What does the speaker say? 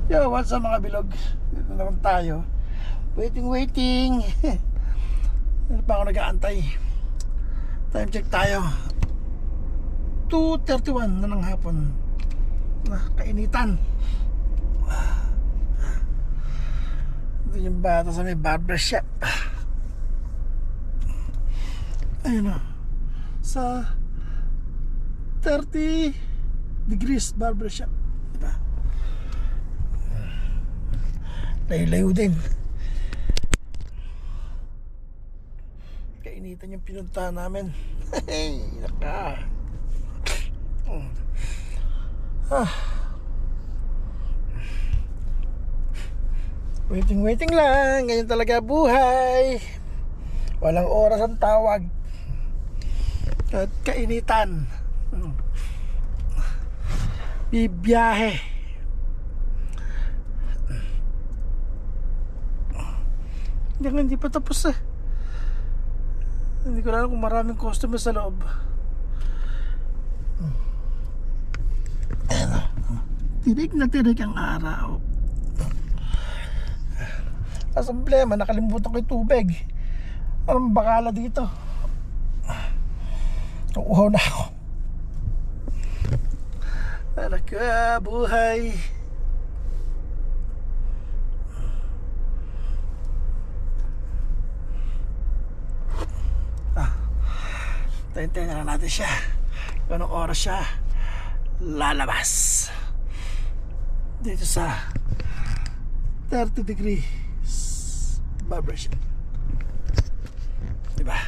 Yo, what's up mga bilog? Dito naman tayo. Waiting. Ano pa ako nag-aantay? Time check tayo. 2:31 na ng hapon. Kainitan. Ito yung bata sa may barbershop. Ayun o. Sa 30 degrees barbershop. Diba? Layo-layo din. Kainitan yung pinuntahan namin. Hey, naka. Waiting lang. Ganyan talaga buhay. Walang oras ang tawag. At kainitan. Bibiyahe. Hindi pa tapos eh. Hindi ko alam kung maraming customer sa loob. Tirik na tirik ang araw. Ang problema, nakalimutan ko yung tubig. Anong bakala dito? Uuhaw na ako. Anak ko, buhay. Tayin-tayin na lang natin siya. Kung anong oras siya lalabas dito sa 30 degrees barbershop. Diba?